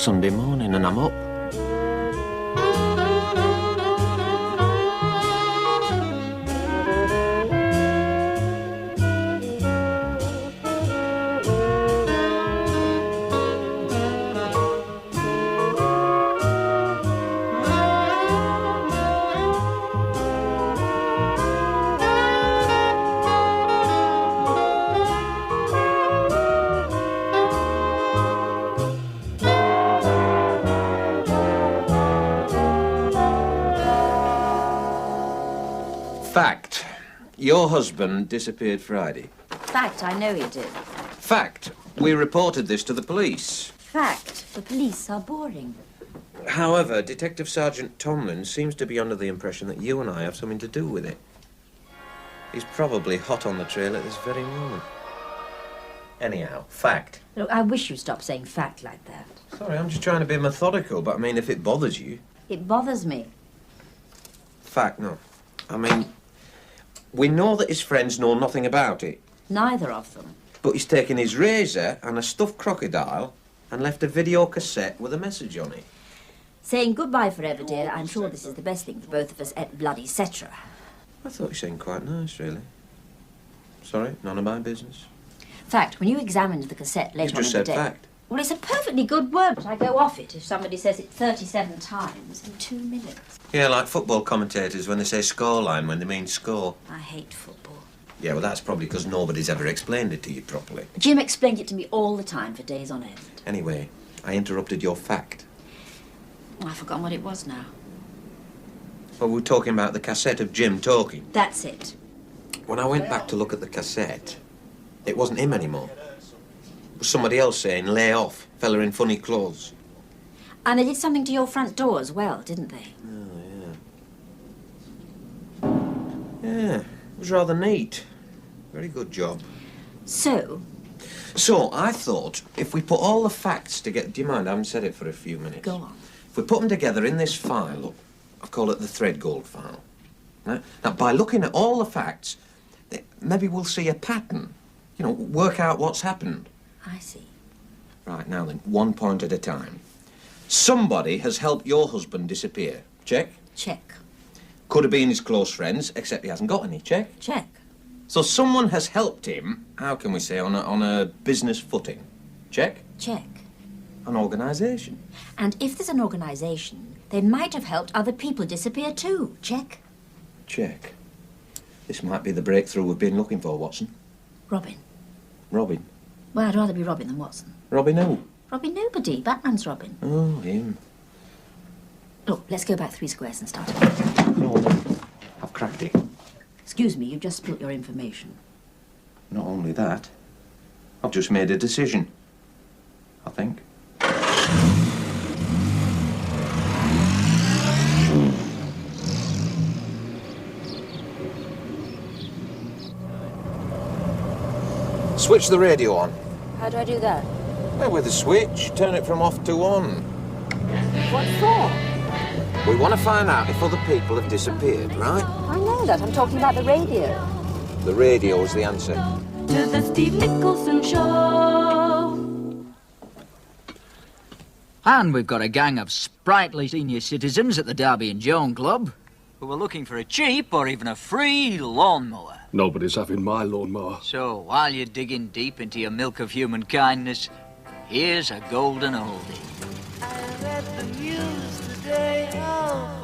Sunday morning and I'm up. Fact. Your husband disappeared Friday. Fact, I know he did. Fact. We reported this to the police. Fact, the police are boring. However, Detective Sergeant Tomlin seems to be under the impression that you and I have something to do with it. He's probably hot on the trail at this very moment. Anyhow, fact. Look, I wish you'd stop saying fact like that. Sorry, I'm just trying to be methodical, but I mean, if it bothers you... It bothers me. Fact, no. I mean, we know that his friends know nothing about it. Neither of them. But he's taken his razor and a stuffed crocodile and left a video cassette with a message on it. Saying goodbye forever, dear. I'm sure this is the best thing for both of us at bloody Cetra. I thought you seemed quite nice, really. Sorry, none of my business. Fact, when you examined the cassette later on in the day... You just said fact. Well, it's a perfectly good word, but I go off it if somebody says it 37 times in 2 minutes. Yeah, like football commentators when they say scoreline when they mean score. I hate football. Yeah, well, that's probably because nobody's ever explained it to you properly. Jim explained it to me all the time for days on end. Anyway, I interrupted your fact. I've forgotten what it was now. Well, we were talking about the cassette of Jim talking. That's it. When I went back to look at the cassette, it wasn't him anymore. It was somebody else saying, lay off, fella in funny clothes. And they did something to your front door as well, didn't they? Oh, yeah. Yeah, it was rather neat. Very good job. So, I thought, if we put all the facts together... Do you mind? I haven't said it for a few minutes. go on. If we put them together in this file, look, I call it the Threadgold file. Now, by looking at all the facts, maybe we'll see a pattern. You know, work out what's happened. I see. Right, now then, one point at a time. Somebody has helped your husband disappear. Check? Check. Could have been his close friends, except he hasn't got any. Check? Check. So someone has helped him, how can we say, on a business footing. Check? Check. An organisation. And if there's an organisation, they might have helped other people disappear too. Check. Check. This might be the breakthrough we've been looking for, Watson. Robin. Robin? Well, I'd rather be Robin than Watson. Robin who? Robin nobody. Batman's Robin. Oh, him. Look, let's go back 3 squares and start again. No, I've cracked it. Excuse me, you've just spilt your information. Not only that, I've just made a decision. I think. Switch the radio on. How do I do that? Well, with the switch, turn it from off to on. What for? We want to find out if other people have disappeared, right? I know that. I'm talking about the radio. The radio's the answer. To the Steve Nicholson Show. And we've got a gang of sprightly senior citizens at the Derby and Joan Club who are looking for a cheap or even a free lawnmower. Nobody's having my lawnmower. So while you're digging deep into your milk of human kindness, here's a golden oldie. I read the news today, oh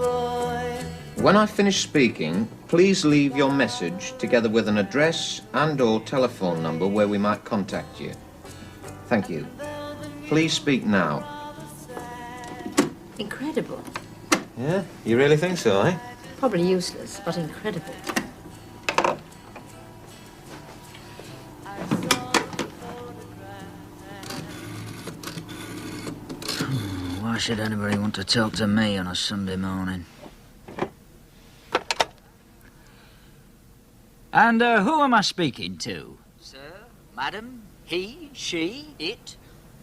boy. When I finish speaking, please leave your message together with an address and/or telephone number where we might contact you. Thank you. Please speak now. Incredible. Yeah? You really think so, eh? Probably useless, but incredible. Why should anybody want to talk to me on a Sunday morning? And who am I speaking to? Sir? Madam? He? She? It?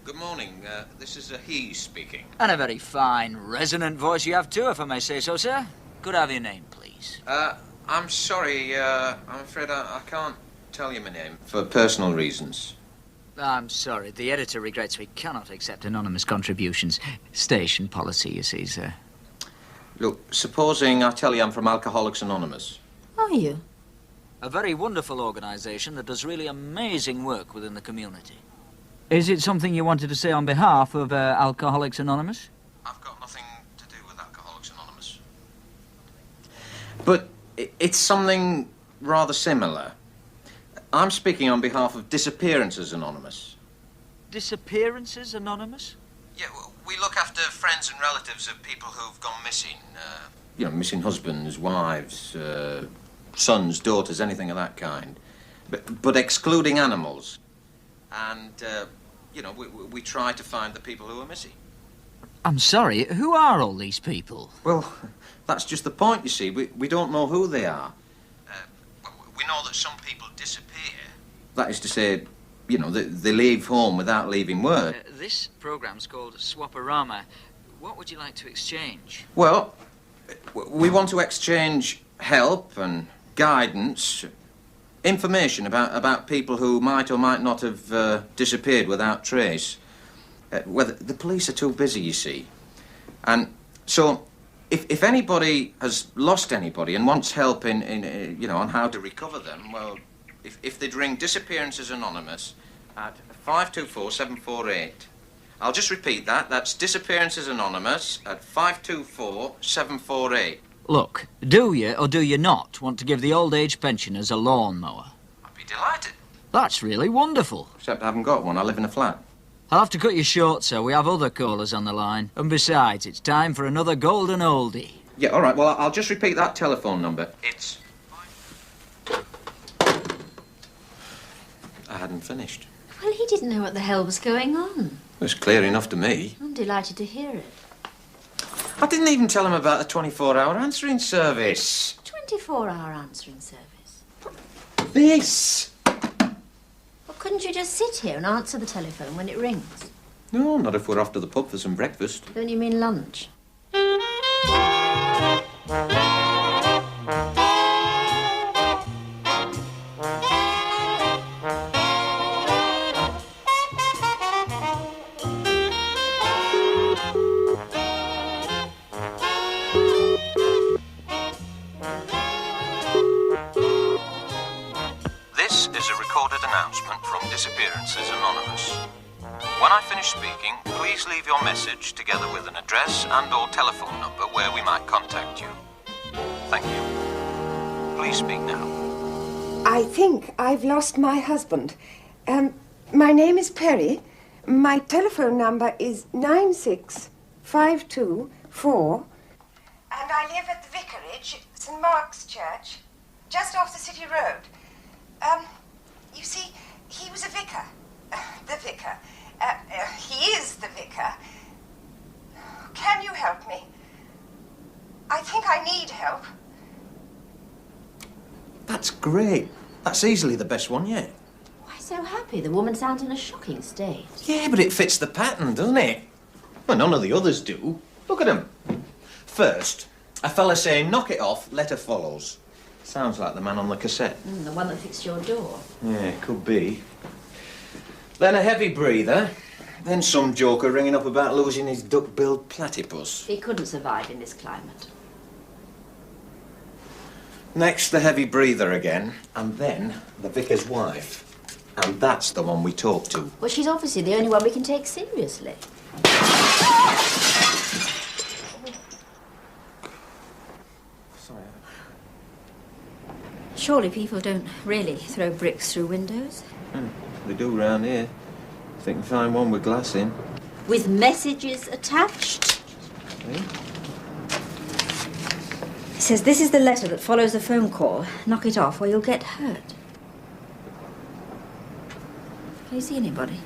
Good morning. This is he speaking. And a very fine, resonant voice you have too, if I may say so, sir. Could I have your name, please? I'm sorry. I'm afraid I can't tell you my name for personal reasons. I'm sorry. The editor regrets we cannot accept anonymous contributions. Station policy, you see, sir. Look, supposing I tell you I'm from Alcoholics Anonymous. Are you? A very wonderful organisation that does really amazing work within the community. Is it something you wanted to say on behalf of Alcoholics Anonymous? I've got nothing to do with Alcoholics Anonymous. But it's something rather similar. I'm speaking on behalf of Disappearances Anonymous. Disappearances Anonymous? Yeah, well, we look after friends and relatives of people who've gone missing. Missing husbands, wives, sons, daughters, anything of that kind. But excluding animals. And, we try to find the people who are missing. I'm sorry, who are all these people? Well, that's just the point, you see. We don't know who they are. We know that some people disappear. That is to say, they leave home without leaving word. This programme's called Swaparama. What would you like to exchange? Well, we want to exchange help and guidance, information about people who might or might not have disappeared without trace. Whether the police are too busy, you see. And so, if anybody has lost anybody and wants help in on how to recover them, well, if they'd ring Disappearances Anonymous at 524-748. I'll just repeat that. That's Disappearances Anonymous at 524-748. Look, do you or do you not want to give the old age pensioners a lawnmower? I'd be delighted. That's really wonderful. Except I haven't got one. I live in a flat. I'll have to cut you short, sir. We have other callers on the line. And besides, it's time for another golden oldie. Yeah, all right. Well, I'll just repeat that telephone number. It's... I hadn't finished. Well, he didn't know what the hell was going on. It was clear enough to me. I'm delighted to hear it. I didn't even tell him about the 24-hour answering service. 24-hour answering service. This! Well, couldn't you just sit here and answer the telephone when it rings? No, not if we're off to the pub for some breakfast. Don't you mean lunch? This is a recorded announcement from Disappearances Anonymous. When I finish speaking, please leave your message together with an address and/or telephone number where we might contact you. Thank you. Please speak now. I think I've lost my husband. My name is Perry. My telephone number is 96524. And I live at the vicarage, St. Mark's Church, just off the city road. You see, he was a vicar. The vicar. He is the vicar. Can you help me? I think I need help. That's great. That's easily the best one yet. Why so happy? The woman sounds in a shocking state. Yeah, but it fits the pattern, doesn't it? Well, none of the others do. Look at them. First, a fella saying, knock it off, letter follows. Sounds like the man on the cassette. The one that fixed your door. Yeah, could be. Then a heavy breather. Then some joker ringing up about losing his duck-billed platypus. He couldn't survive in this climate. Next, the heavy breather again. And then the vicar's wife. And that's the one we talk to. Well, she's obviously the only one we can take seriously. Sorry. Surely people don't really throw bricks through windows? They do round here. I think we find one with glass in. With messages attached? Eh? It says, this is the letter that follows the phone call. Knock it off or you'll get hurt. Can you see anybody?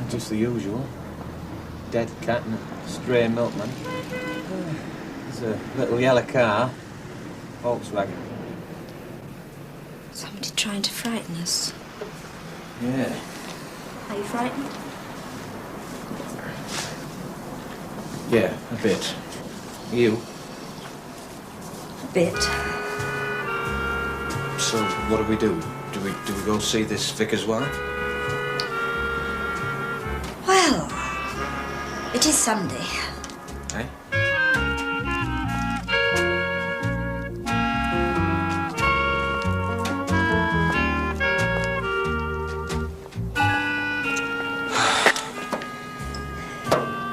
Just the usual. Dead cat and a stray milkman. There's a little yellow car. Volkswagen. Somebody trying to frighten us. Yeah. Are you frightened? Yeah, a bit. You? A bit. So, what do? Do we go see this vicar's wife? It is Sunday. Eh?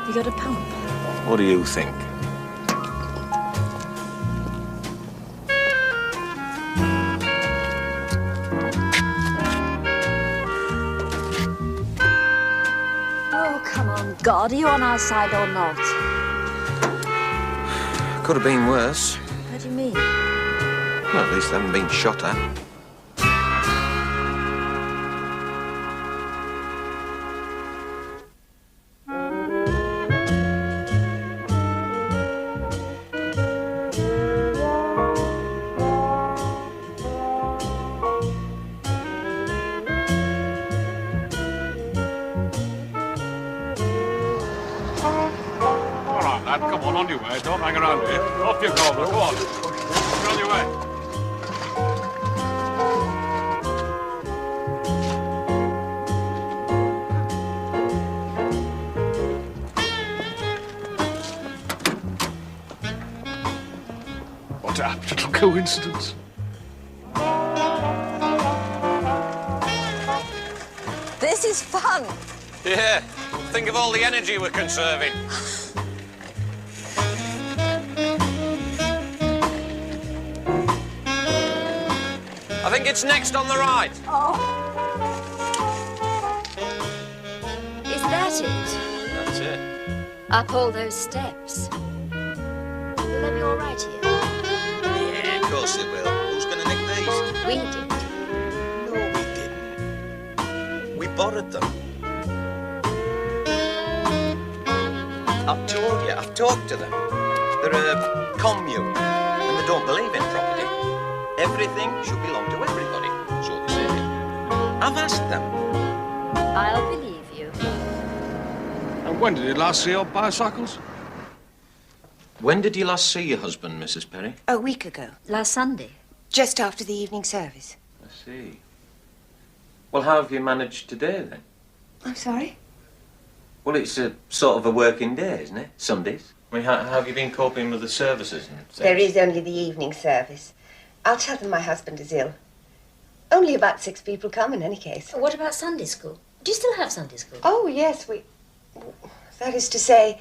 You got a pump? What do you think? Oh, come on, God. Are you on our side or not? Could have been worse. What do you mean? Well, at least they haven't been shot at. Lad, come on your way. Don't hang around here. Off you go, go on. Get on your way. What a apt little coincidence. This is fun. Yeah. Think of all the energy we're conserving. I think it's next on the right. Oh. Is that it? That's it. Up all those steps. Will they be all right here? Yeah, of course it will. Who's going to nick these? We did. No, we didn't. We borrowed them. I've told you, I've talked to them. They're a commune, and they don't believe in property. Everything should belong to everybody, so they say. I've asked them. I'll believe you. And when did you last see your bicycles? When did you last see your husband, Mrs. Perry? A week ago, Last Sunday. just after the evening service. I see. Well, how have you managed today, then? I'm sorry? Well, it's a sort of a working day, isn't it? Sundays. I mean, how have you been coping with the services and things? There is only the evening service. I'll tell them my husband is ill. Only about 6 people come in any case. What about Sunday school? Do you still have Sunday school? Oh, yes, that is to say,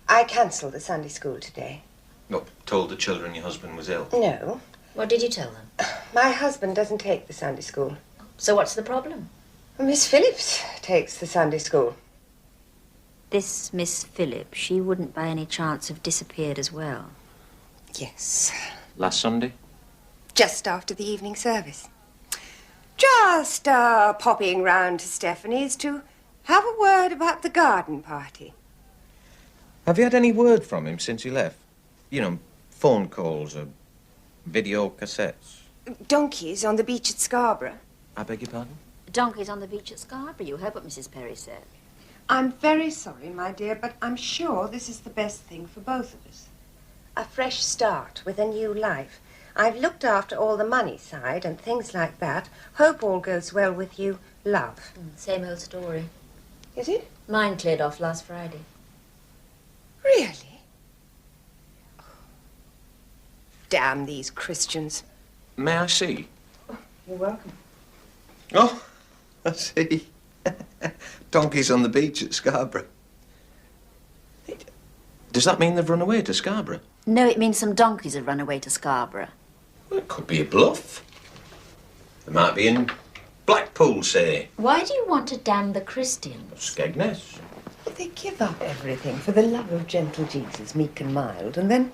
I cancelled the Sunday school today. What, told the children your husband was ill? No, What did you tell them? my husband doesn't take the Sunday school. So what's the problem? Miss Phillips takes the Sunday school. This Miss Phillips, she wouldn't by any chance have disappeared as well. Yes, Last Sunday? just after the evening service. Just popping round to Stephanie's to have a word about the garden party. Have you had any word from him since he left? You know, phone calls or video cassettes? Donkeys on the beach at Scarborough. I beg your pardon? Donkeys on the beach at Scarborough. You heard what Mrs. Perry said. I'm very sorry, my dear, but I'm sure this is the best thing for both of us. A fresh start with a new life. I've looked after all the money side and things like that. Hope all goes well with you. Love. Same old story. Is it? Mine cleared off last Friday. Really? Oh. Damn these Christians. May I see? You're welcome. Oh, I see. Donkeys on the beach at Scarborough. Does that mean they've run away to Scarborough? No, it means some donkeys have run away to Scarborough. Well, it could be a bluff. They might be in Blackpool, say. Why do you want to damn the Christians? Skegness. They give up everything for the love of gentle Jesus, meek and mild, and then,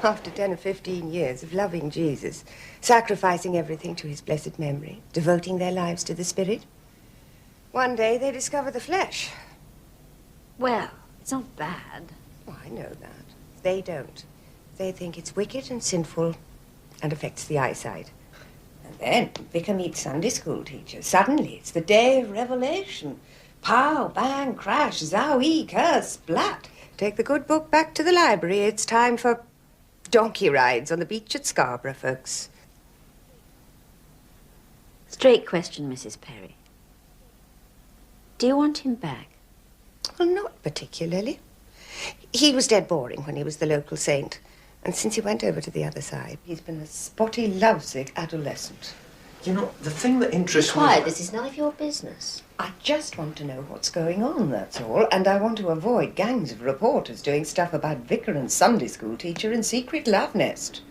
after 10 or 15 years of loving Jesus, sacrificing everything to his blessed memory, devoting their lives to the Spirit, one day they discover the flesh. Well, it's not bad. Oh, I know that. They don't. They think it's wicked and sinful and affects the eyesight. And then Vicar meets Sunday school teacher. Suddenly it's the day of revelation. Pow, bang, crash, zowie, curse, splat. Take the good book back to the library. It's time for donkey rides on the beach at Scarborough, folks. Straight question, Mrs. Perry. Do you want him back? Well, not particularly. He was dead boring when he was the local saint. And since he went over to the other side, he's been a spotty, lovesick adolescent. You know, the thing that interests me... Quiet, this is none of your business. I just want to know what's going on, that's all. And I want to avoid gangs of reporters doing stuff about vicar and Sunday school teacher and secret love nest.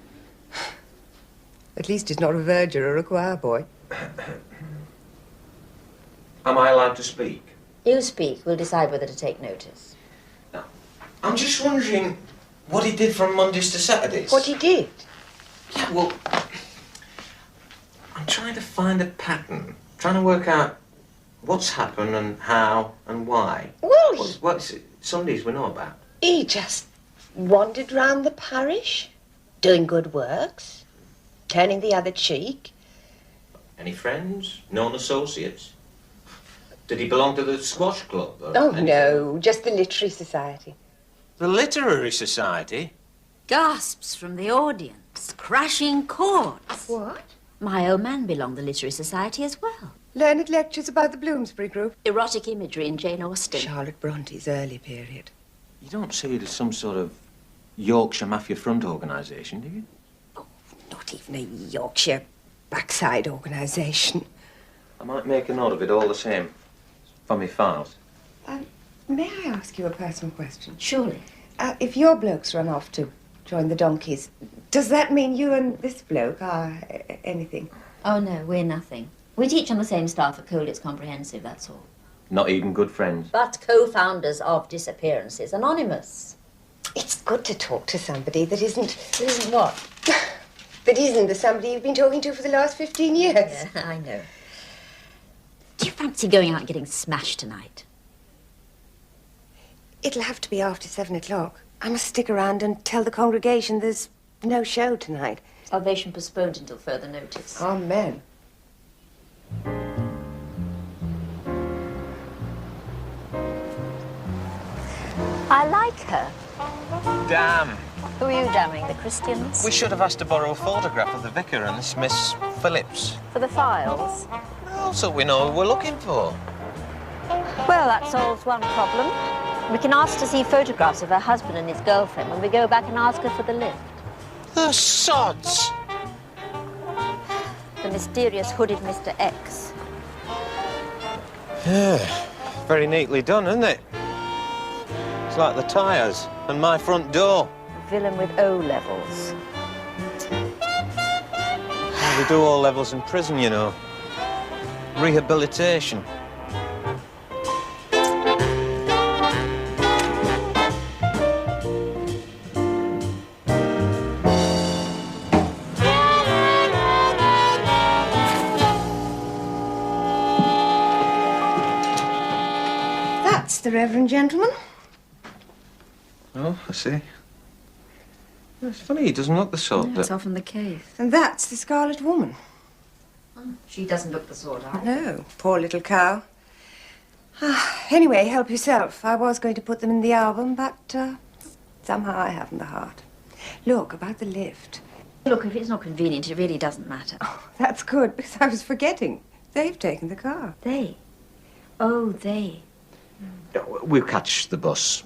At least he's not a verger or a choir boy. Am I allowed to speak? You speak. We'll decide whether to take notice. No. I'm just wondering what he did from Mondays to Saturdays. What he did? Yeah, well... I'm trying to find a pattern. Trying to work out what's happened and how and why. Well, What's Sundays we know about? he just wandered round the parish, doing good works, turning the other cheek. Any friends? Known associates? Did he belong to the squash club? Or Oh, anything? no, just the Literary Society. The Literary Society? Gasps from the audience. Crashing chords. What? My old man belonged to the Literary Society as well. Learned lectures about the Bloomsbury Group. Erotic imagery in Jane Austen. Charlotte Bronte's early period. You don't see it as some sort of Yorkshire Mafia Front organisation, do you? Oh, not even a Yorkshire backside organisation. I might make a note of it all the same. For me files. May I ask you a personal question? Surely. If your blokes run off to join the donkeys, does that mean you and this bloke are anything? Oh, no, we're nothing. We teach on the same staff at Colett's Comprehensive, that's all. Not even good friends. But co-founders of Disappearances Anonymous. It's good to talk to somebody that isn't... Isn't what? that isn't the somebody you've been talking to for the last 15 years. Yeah, I know. Do you fancy going out and getting smashed tonight? It'll have to be after 7 o'clock. I must stick around and tell the congregation there's no show tonight. Salvation postponed until further notice. Amen. I like her. Damn. Who are you damning, the Christians? We should have asked to borrow a photograph of the vicar and this Miss Phillips. For the files? Well, so we know who we're looking for. Well, that solves one problem. We can ask to see photographs of her husband and his girlfriend when we go back and ask her for the lift. The sods! The mysterious hooded Mr. X. Yeah, very neatly done, isn't it? It's like the tyres and my front door. A villain with O-levels. Well, they do all levels in prison, you know. Rehabilitation. That's the Reverend gentleman. Oh, I see. It's funny, he doesn't look the sort That's that... often the case. And that's the Scarlet Woman. She doesn't look the sort either. No, poor little cow. Anyway, help yourself. I was going to put them in the album, but somehow I haven't the heart. Look, about the lift. Look, if it's not convenient, it really doesn't matter. Oh, that's good, because I was forgetting. They've taken the car. They? Oh, they. We'll catch the bus.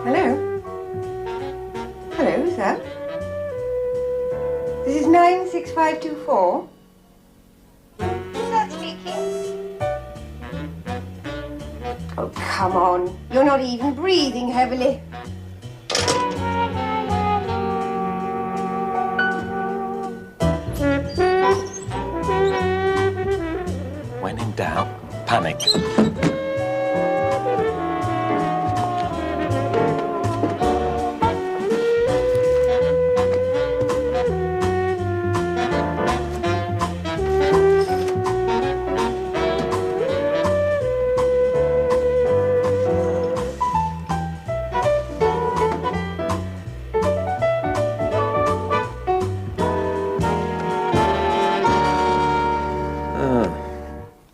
Hello? Hello, who's that? This is 96524. Who's that speaking? Oh, come on. You're not even breathing heavily. When in doubt, panic.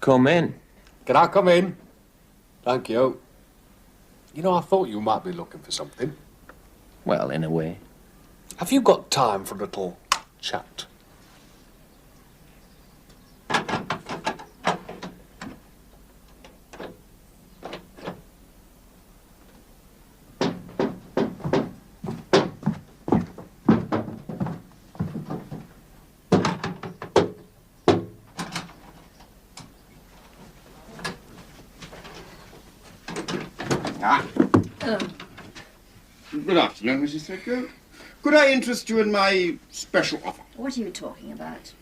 Come in. Can I come in? Thank you. You know, I thought you might be looking for something. Well, in a way. Have you got time for a little chat? Good afternoon, Mrs. Threadgold. Could I interest you in my special offer? What are you talking about?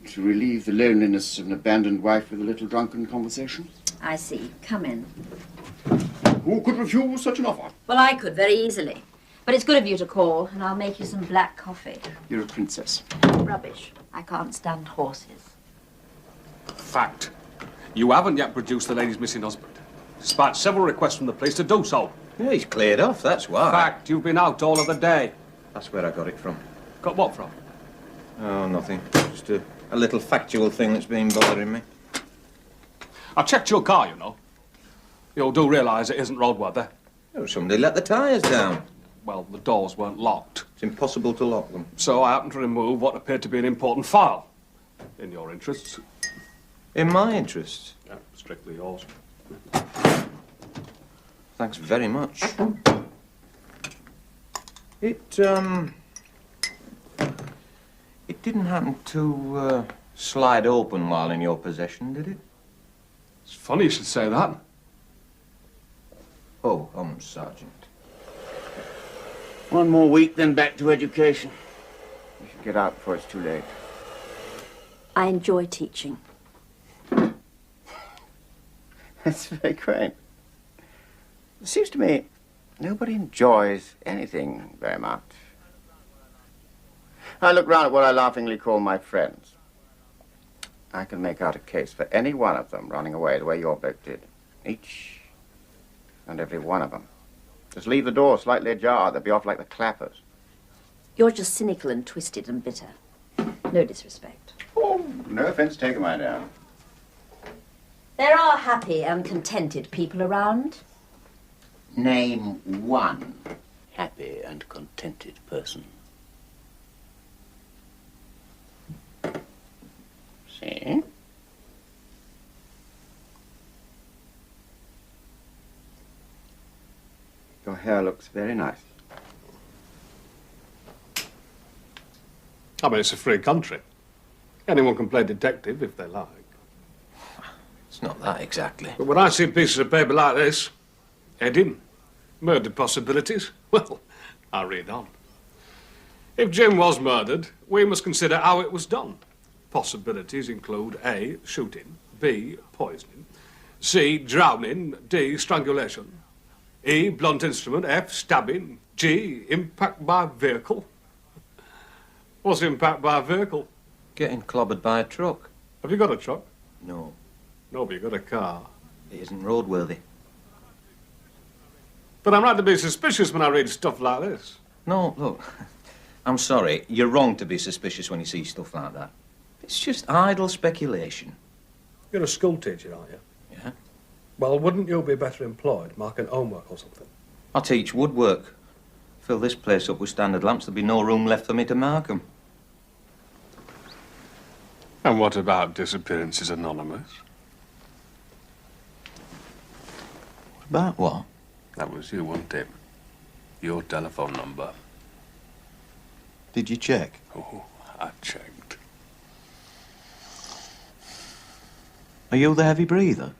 To relieve the loneliness of an abandoned wife with a little drunken conversation? I see. Come in. Who could refuse such an offer? Well, I could very easily. But it's good of you to call, and I'll make you some black coffee. You're a princess. Rubbish. I can't stand horses. Fact. You haven't yet produced the lady's missing husband, despite several requests from the police to do so. Yeah, he's cleared off, that's why. Fact. You've been out all of the day. That's where I got it from. Got what from? Oh, nothing. Just a little factual thing that's been bothering me. I checked your car, you know. You do realise it isn't roadworthy. Oh, somebody let the tyres down. Well, the doors weren't locked. It's impossible to lock them. So I happened to remove what appeared to be an important file. In your interests. In my interests. Yeah, strictly yours. Thanks very much. It didn't happen to slide open while in your possession, did it? It's funny you should say that. Oh, Sergeant. One more week, then back to education. You should get out before it's too late. I enjoy teaching. That's very quaint. It seems to me nobody enjoys anything very much. I look round at what I laughingly call my friends. I can make out a case for any one of them running away the way your bloke did. Each and every one of them. Just leave the door slightly ajar, they'll be off like the clappers. You're just cynical and twisted and bitter. No disrespect. Oh, no offense taken, my dear. There are happy and contented people around. Name one happy and contented person. See? Your hair looks very nice. I mean, it's a free country. Anyone can play detective if they like. It's not that exactly. But when I see pieces of paper like this, heading, murder possibilities, well, I read on. If Jim was murdered, we must consider how it was done. Possibilities include A, shooting, B, poisoning, C, drowning, D, strangulation, E, blunt instrument, F, stabbing, G, impact by vehicle. What's impact by vehicle? Getting clobbered by a truck. Have you got a truck? No, No, but you got a car. it isn't roadworthy. But I'm right to be suspicious when I read stuff like this. No, look, I'm sorry. You're wrong to be suspicious when you see stuff like that. It's just idle speculation. You're a school teacher, aren't you? Yeah. Well, wouldn't you be better employed marking homework or something? I teach woodwork. Fill this place up with standard lamps, there'll be no room left for me to mark 'em. And what about disappearances anonymous? About what? That was you, wasn't it? Your telephone number. Did you check? Oh, I checked. Are you the heavy breather?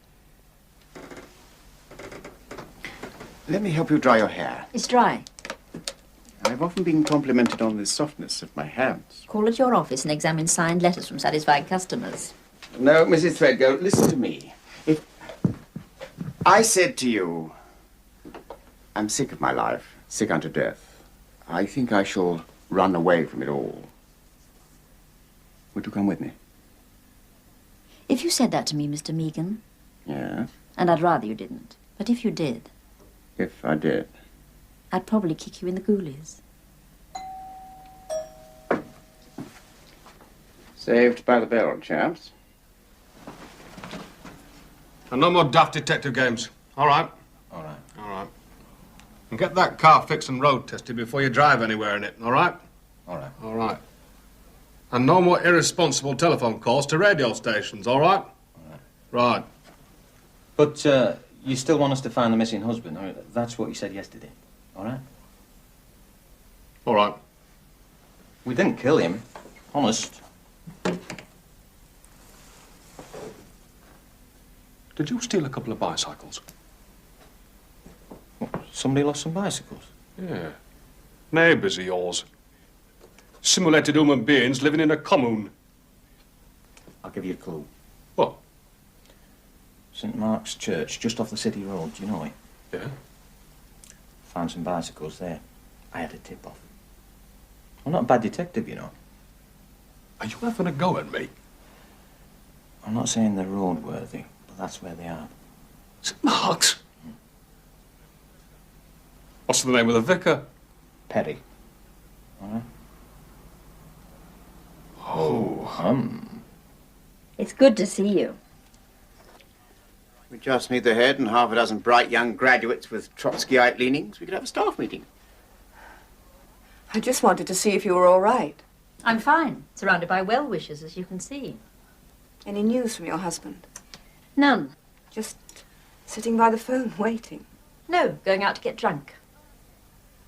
Let me help you dry your hair. It's dry. I've often been complimented on the softness of my hands. Call at your office and examine signed letters from satisfied customers. No, Mrs. Threadgold, listen to me. If I said to you, I'm sick of my life, sick unto death, I think I shall run away from it all. Would you come with me? If you said that to me, Mr. Meagan, Yes, and I'd rather you didn't, but if you did, if I did. I'd probably kick you in the ghoulies. Saved by the bell, chaps. And no more daft detective games. All right? All right. All right. And get that car fixed and road tested before you drive anywhere in it, all right? All right. All right. And no more irresponsible telephone calls to radio stations, all right? All right. Right. But you still want us to find the missing husband? All right? That's what you said yesterday. All right? All right. We didn't kill him. Honest. Did you steal a couple of bicycles? What, somebody lost some bicycles? Yeah. Neighbours of yours. Simulated human beings living in a commune. I'll give you a clue. What? St. Mark's Church, just off the city road. Do you know it? Yeah? Found some bicycles there. I had a tip-off. I'm not a bad detective, you know. Are you having a go at me? I'm not saying they're roadworthy, but that's where they are. St. Mark's? What's the name of the vicar? Perry. All right? Oh, It's good to see you. We just need the head and half a dozen bright young graduates with Trotskyite leanings. We could have a staff meeting. I just wanted to see if you were all right. I'm fine, surrounded by well-wishers, as you can see. Any news from your husband? None. Just sitting by the phone, waiting. No, going out to get drunk.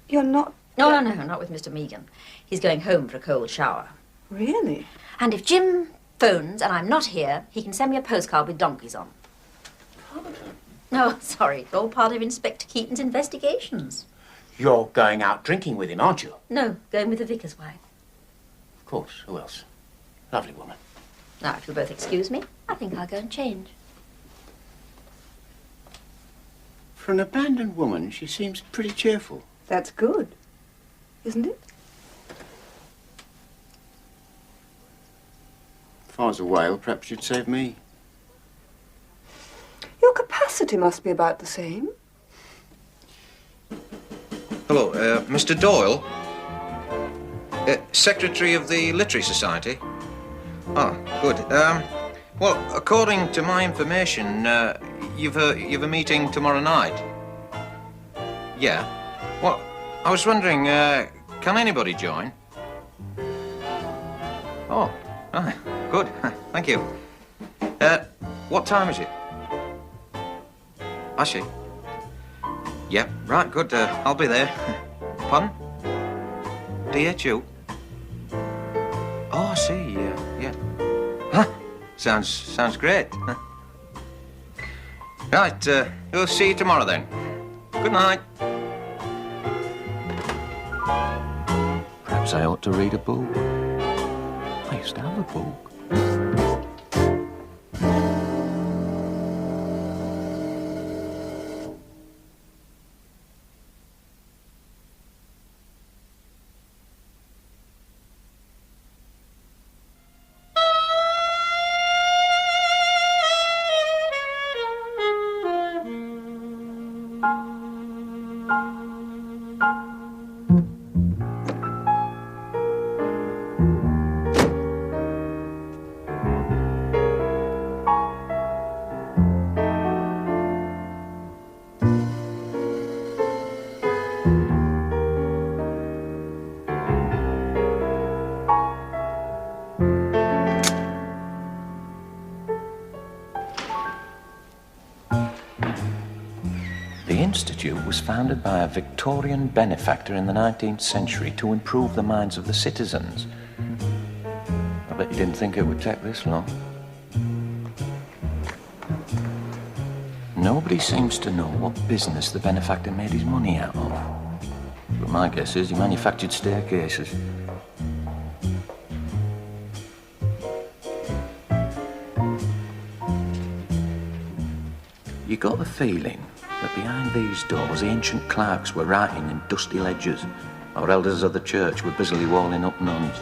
You're not... No, not with Mr. Megan. He's going home for a cold shower. Really? And if Jim phones and I'm not here, he can send me a postcard with donkeys on. No, sorry, it's all part of Inspector Keaton's investigations. You're going out drinking with him, aren't you? No, going with the vicar's wife. Of course. Who else? Lovely woman. Now, if you'll both excuse me, I think I'll go and change. For an abandoned woman, she seems pretty cheerful. That's good, isn't it? If I was a whale, perhaps you'd save me. Your capacity must be about the same. Hello, Mr. Doyle? Secretary of the Literary Society? Oh, good. Well, according to my information, you've a meeting tomorrow night. Yeah. Well, I was wondering, can anybody join? Oh, right. Good. Thank you. What time is it? I see. Yeah, right, good. I'll be there. Pardon? DHU? Oh, I see, yeah. Huh? Sounds great. Right, we'll see you tomorrow then. Good night. Perhaps I ought to read a book. I used to have a book. The Institute was founded by a Victorian benefactor in the 19th century to improve the minds of the citizens. I bet you didn't think it would take this long. Nobody seems to know what business the benefactor made his money out of. But my guess is he manufactured staircases. You got the feeling that behind these doors ancient clerks were writing in dusty ledgers, or elders of the church were busily walling up nuns.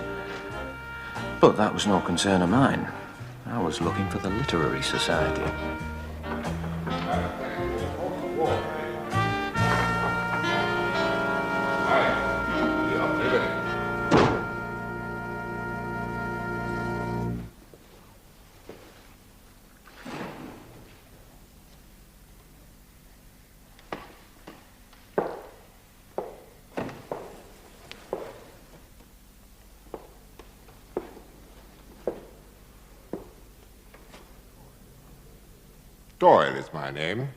But that was no concern of mine. I was looking for the Literary Society. Doyle is my name.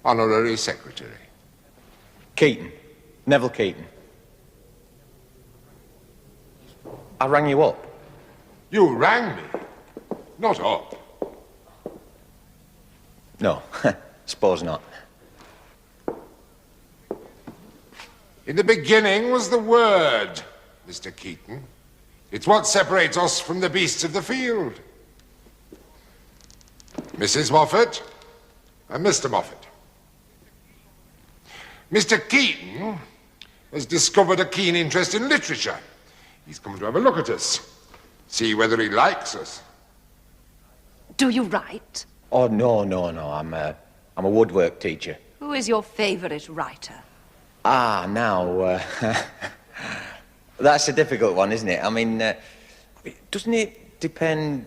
Honorary Secretary. Keaton. Neville Keaton. I rang you up. You rang me? Not up. No, suppose not. In the beginning was the Word, Mr. Keaton. It's what separates us from the beasts of the field. Mrs. Moffat and Mr. Moffat. Mr. Keaton has discovered a keen interest in literature. He's come to have a look at us, see whether he likes us. Do you write? Oh, no. I'm a woodwork teacher. Who is your favourite writer? Now, that's a difficult one, isn't it? I mean, doesn't it depend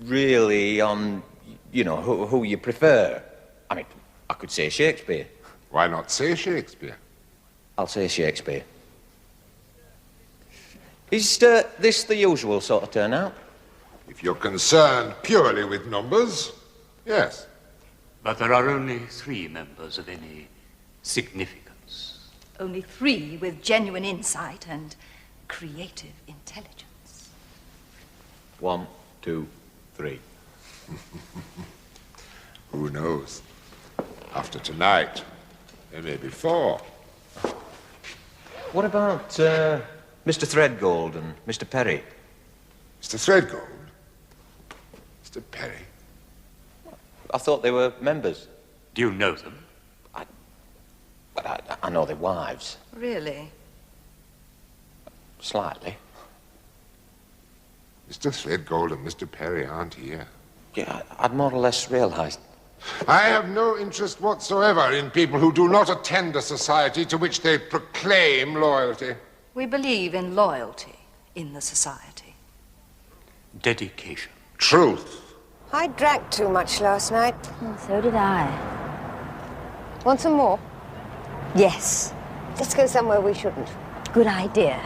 really on, you know, who you prefer? I mean, I could say Shakespeare. Why not say Shakespeare? I'll say Shakespeare. Is this the usual sort of turnout? If you're concerned purely with numbers, yes. But there are only 3 members of any significance. Only 3 with genuine insight and creative intelligence. 1, 2, 3. Who knows? After tonight, there may be 4. What about Mr. Threadgold and Mr. Perry? Mr. Threadgold? Mr. Perry? I thought they were members. Do you know them? I know their wives. Really? Slightly. Mr. Threadgold and Mr. Perry aren't here. Yeah, I'd more or less realised. I have no interest whatsoever in people who do not attend a society to which they proclaim loyalty. We believe in loyalty in the society. Dedication. Truth. I drank too much last night. So did I. Want some more? Yes. Let's go somewhere we shouldn't. Good idea.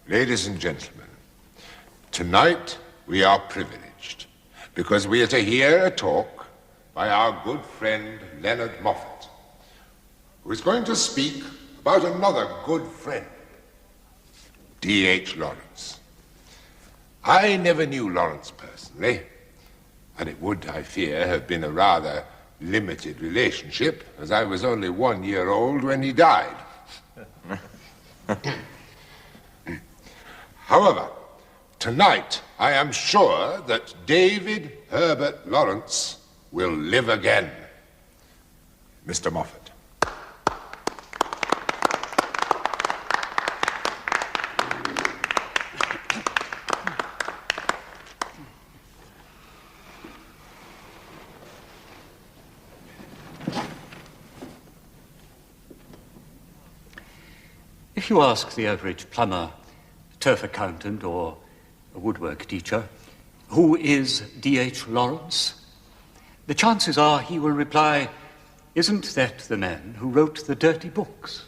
Ladies and gentlemen, tonight we are privileged because we are to hear a talk by our good friend Leonard Moffat, who is going to speak about another good friend, D.H. Lawrence. I never knew Lawrence personally, and it would, I fear, have been a rather limited relationship, as I was only 1 year old when he died. However, tonight I am sure that David Herbert Lawrence will live again. Mr. Moffat. If you ask the average plumber, turf accountant, or a woodwork teacher, who is D.H. Lawrence, the chances are he will reply, isn't that the man who wrote the dirty books?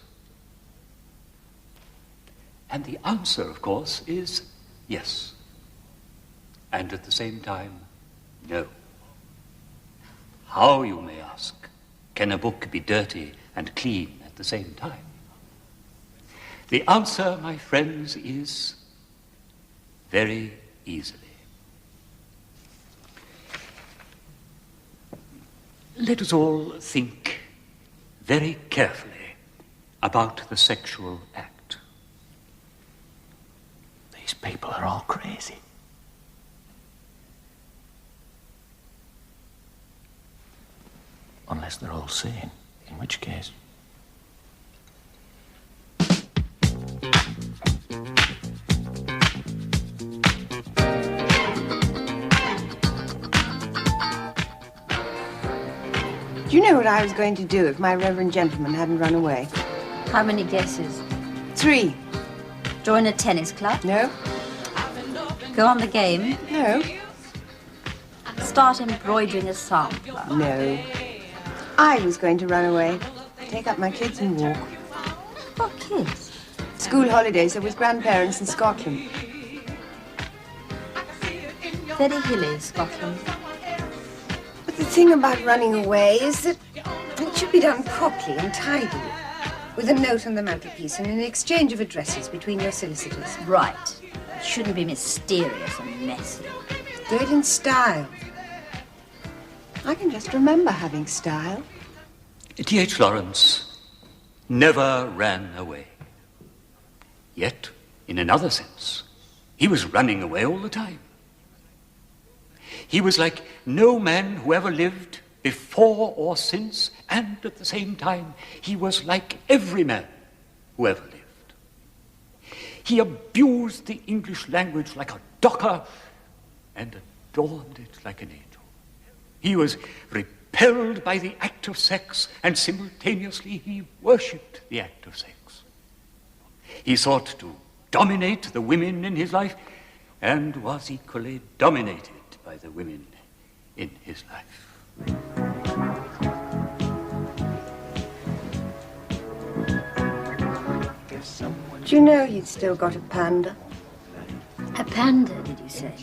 And the answer, of course, is yes. And at the same time, no. How, you may ask, can a book be dirty and clean at the same time? The answer, my friends, is very easily. Let us all think very carefully about the sexual act. These people are all crazy. Unless they're all sane, in which case... Do you know what I was going to do if my reverend gentleman hadn't run away? How many guesses? 3. Join a tennis club? No? Go on the game? No. Start embroidering a sampler? No. I was going to run away, take up my kids and walk. What kids? School holidays, I was grandparents in Scotland. Very hilly, Scotland. The thing about running away is that it should be done properly and tidily, with a note on the mantelpiece and an exchange of addresses between your solicitors. Right. It shouldn't be mysterious and messy. Do it in style. I can just remember having style. D.H. Lawrence never ran away. Yet, in another sense, he was running away all the time. He was like no man who ever lived before or since, and at the same time, he was like every man who ever lived. He abused the English language like a docker and adorned it like an angel. He was repelled by the act of sex, and simultaneously he worshipped the act of sex. He sought to dominate the women in his life, and was equally dominated by the women in his life. Do you know you'd still got a panda? A panda, did you say?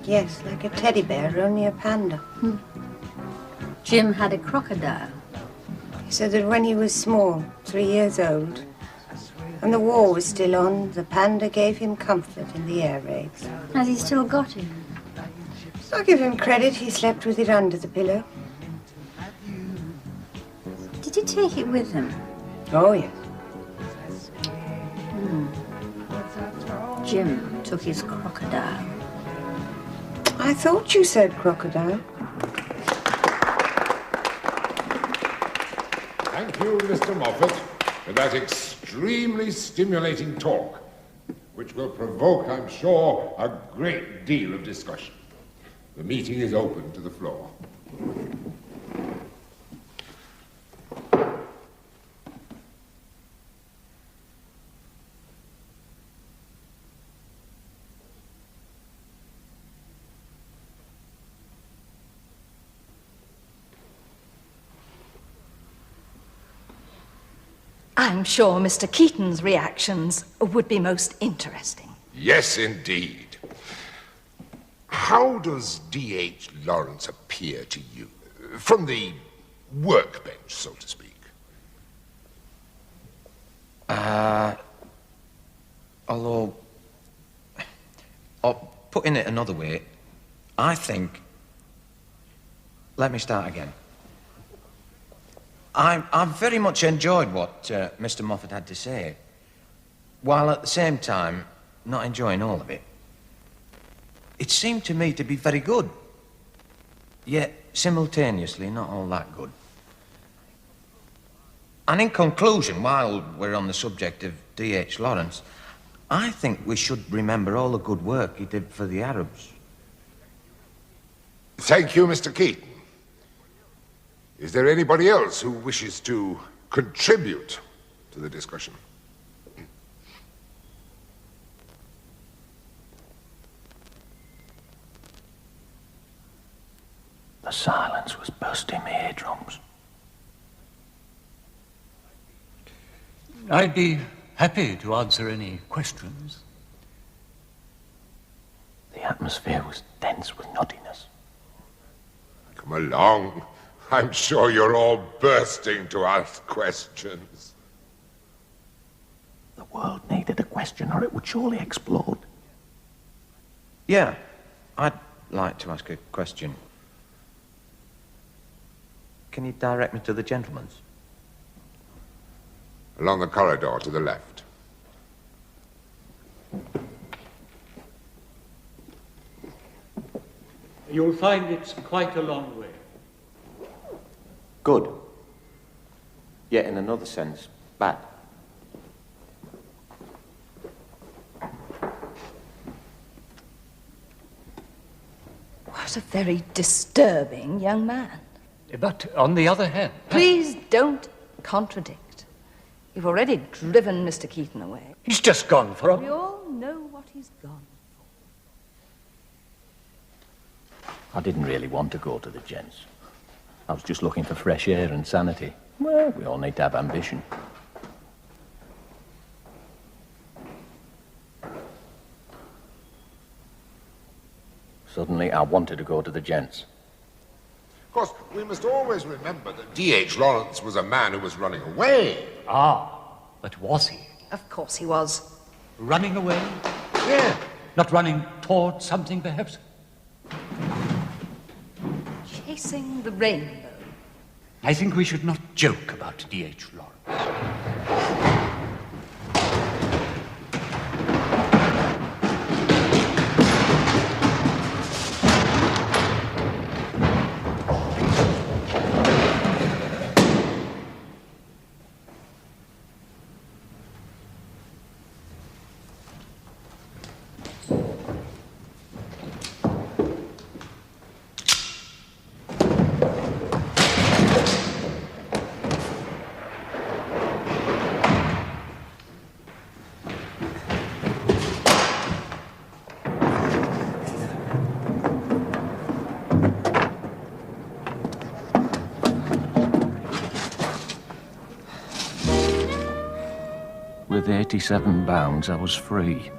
Yes, like a teddy bear, only a panda. Jim had a crocodile. He said that when he was small, 3 years old, and the war was still on, the panda gave him comfort in the air raids. Has he still got it? I'll give him credit, he slept with it under the pillow. Did he take it with him? Oh, yes. Jim took his crocodile. I thought you said crocodile. Thank you, Mr. Moffat, for that extremely stimulating talk, which will provoke, I'm sure, a great deal of discussion. The meeting is open to the floor. I'm sure Mr. Keaton's reactions would be most interesting. Yes, indeed. How does D.H. Lawrence appear to you? From the workbench, so to speak. Although, putting it another way, I think... Let me start again. I very much enjoyed what Mr. Moffat had to say, while at the same time not enjoying all of it. It seemed to me to be very good, yet simultaneously not all that good. And in conclusion, while we're on the subject of D.H. Lawrence, I think we should remember all the good work he did for the Arabs. Thank you, Mr. Keaton. Is there anybody else who wishes to contribute to the discussion? The silence was bursting my eardrums. I'd be happy to answer any questions. The atmosphere was dense with nuttiness. Come along. I'm sure you're all bursting to ask questions. The world needed a question or it would surely explode. Yeah, I'd like to ask a question. Can you direct me to the gentleman's? Along the corridor to the left. You'll find it's quite a long way. Good. Yet in another sense, bad. What a very disturbing young man. But on the other hand... Please don't contradict. You've already driven Mr. Keaton away. He's just gone for We all know what he's gone I didn't really want to go to the gents. I was just looking for fresh air and sanity. Well, we all need to have ambition. Suddenly, I wanted to go to the gents. Of course, we must always remember that D.H. Lawrence was a man who was running away. Ah, but was he? Of course he was. Running away? Yeah. Not running towards something, perhaps? Chasing the rainbow. I think we should not joke about D.H. Lawrence. With 87 pounds, I was free.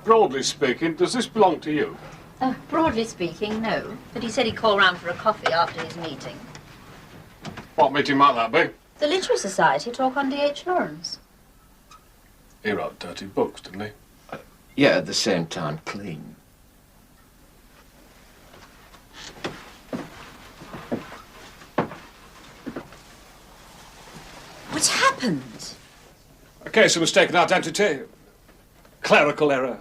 Broadly speaking, does this belong to you? Broadly speaking, no. But he said he'd call round for a coffee after his meeting. What meeting might that be? The Literary Society talk on D.H. Lawrence. He wrote dirty books, didn't he? Yeah, at the same time, clean. What's happened? A case of mistaken identity. Clerical error.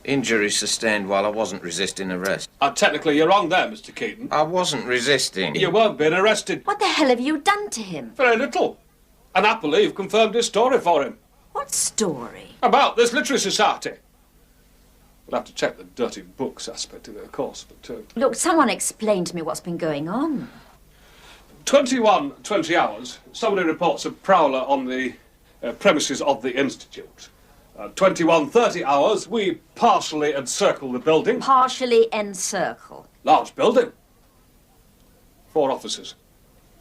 Injury sustained while I wasn't resisting arrest. Technically, you're wrong there, Mr. Keaton. I wasn't resisting. You weren't being arrested. What the hell have you done to him? Very little. And happily, you've confirmed his story for him. What story? About this literary society. We'll have to check the dirty books aspect of it, of course. But, Look, someone explain to me what's been going on. 21:20 hours, somebody reports a prowler on the premises of the Institute. 21:30 hours, we partially encircle the building. Partially encircle. Large building. 4 officers.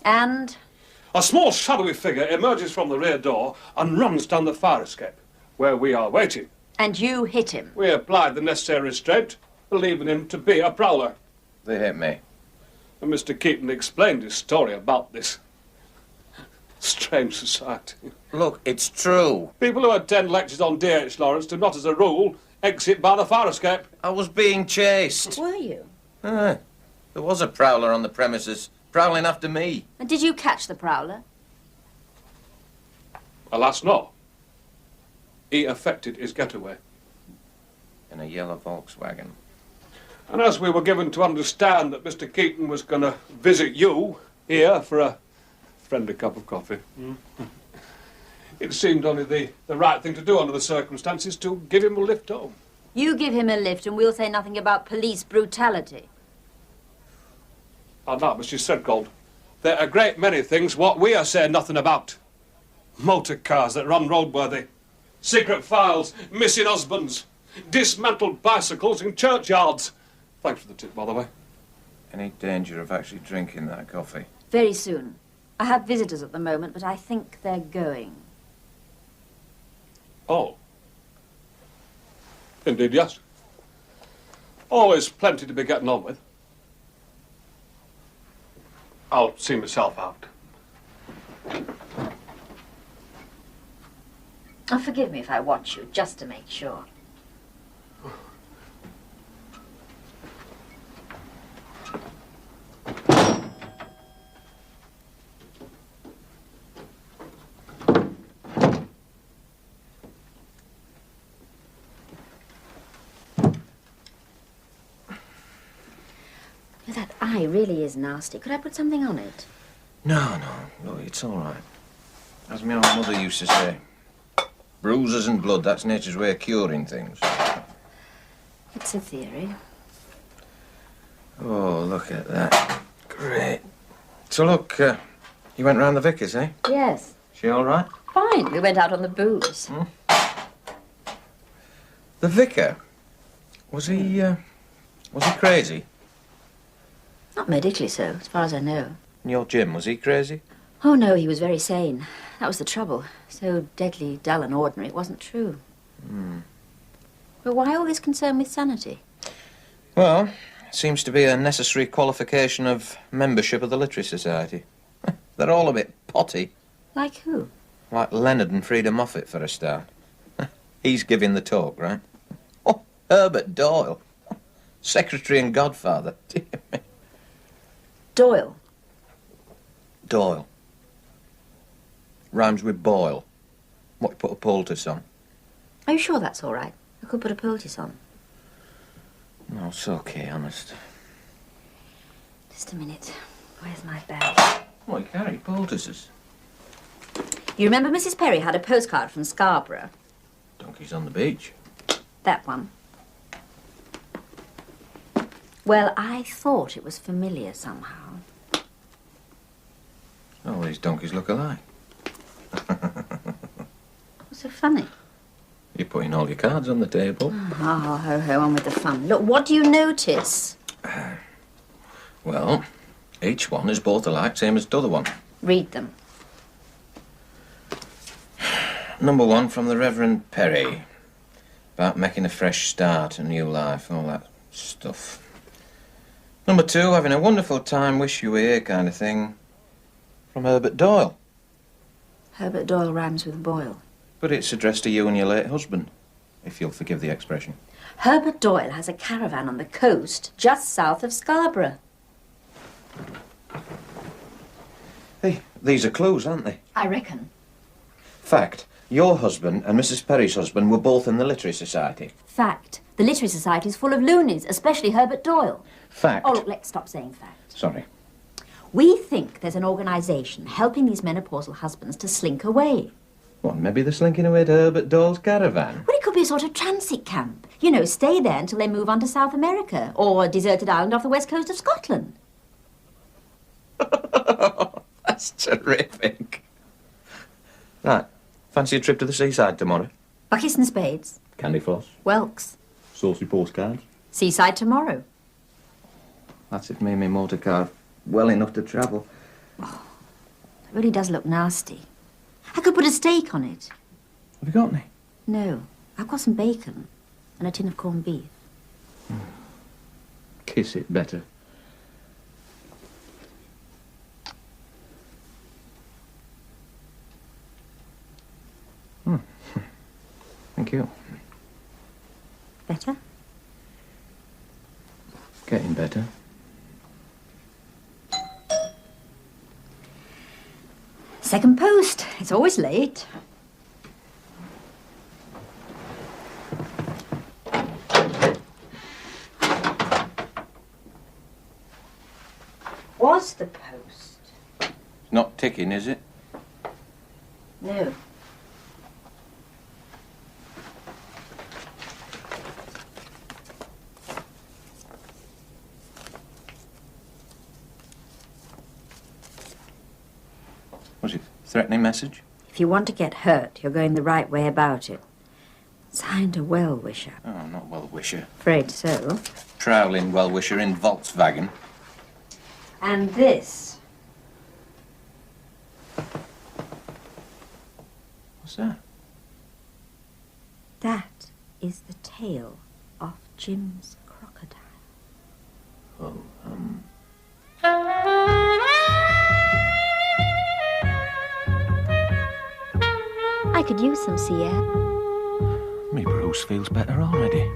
And? A small shadowy figure emerges from the rear door and runs down the fire escape, where we are waiting. And you hit him? We applied the necessary restraint, believing him to be a prowler. They hit me. And Mr. Keaton explained his story about this strange society. Look, it's true. People who attend lectures on D.H. Lawrence do not, as a rule, exit by the fire escape. I was being chased. Were you? There was a prowler on the premises, prowling after me. And did you catch the prowler? Alas, no. He effected his getaway. In a yellow Volkswagen. And as we were given to understand that Mr. Keaton was going to visit you here for a friendly cup of coffee, it seemed only the right thing to do under the circumstances to give him a lift home. You give him a lift and we'll say nothing about police brutality. Oh, no, Mrs. Threadgold. There are a great many things what we are saying nothing about. Motor cars that run roadworthy, secret files, missing husbands, dismantled bicycles in churchyards. Thanks for the tip, by the way. Any danger of actually drinking that coffee? Very soon. I have visitors at the moment, but I think they're going. Oh. Indeed, yes. Always plenty to be getting on with. I'll see myself out. Oh, forgive me if I watch you, just to make sure. That eye really is nasty. Could I put something on it? No, look, it's all right. As my old mother used to say, bruises and blood, that's nature's way of curing things. It's a theory. Oh, look at that. Great. So, look, you went round the vicar's, eh? Yes. She all right? Fine. We went out on the booze. The vicar? Was he crazy? Not medically so, as far as I know. And your Jim, was he crazy? Oh, no, he was very sane. That was the trouble. So deadly dull and ordinary, it wasn't true. But why all this concern with sanity? Well, it seems to be a necessary qualification of membership of the Literary Society. They're all a bit potty. Like who? Like Leonard and Frida Moffat, for a start. He's giving the talk, right? Oh, Herbert Doyle. Secretary and godfather. Doyle. Doyle. Rhymes with Boyle. What, you put a poultice on? Are you sure that's all right? I could put a poultice on. No, it's okay, honest. Just a minute. Where's my bag? Oh, you carry poultices. You remember Mrs. Perry had a postcard from Scarborough? Donkeys on the beach. That one. Well, I thought it was familiar somehow. Oh, these donkeys look alike. What's so funny? You're putting all your cards on the table. Oh, ho, on with the fun. Look, what do you notice? Well, each one is both alike, same as the other one. Read them. Number 1 from the Reverend Perry. About making a fresh start, a new life, all that stuff. Number 2, having a wonderful time, wish you were here kind of thing. From Herbert Doyle. Herbert Doyle rhymes with Boyle. But it's addressed to you and your late husband, if you'll forgive the expression. Herbert Doyle has a caravan on the coast just south of Scarborough. Hey, these are clues, aren't they? I reckon. Fact, your husband and Mrs. Perry's husband were both in the Literary Society. Fact. The Literary Society is full of loonies, especially Herbert Doyle. Fact. Oh, look, let's stop saying fact. Sorry. We think there's an organisation helping these menopausal husbands to slink away. What, maybe they're slinking away to Herbert Doyle's caravan? Well, it could be a sort of transit camp. You know, stay there until they move on to South America or a deserted island off the west coast of Scotland. That's terrific. Right, fancy a trip to the seaside tomorrow? Buckets and spades. Candy floss. Whelks. Saucy postcards. Seaside tomorrow. That's if me and my motor car well enough to travel. Oh, it really does look nasty. I could put a steak on it. Have you got any? No, I've got some bacon and a tin of corned beef. Kiss it better. Thank you. Better? Getting better. Second post. It's always late. Was the post? It's not ticking, is it? No. Was it a threatening message? If you want to get hurt, you're going the right way about it. Signed a well-wisher. Oh, not well-wisher. Afraid so. Prowling well-wisher in Volkswagen. And this. What's that? That is the tail of Jim's crocodile. Oh, I could use some sea air. me Bruce feels better already.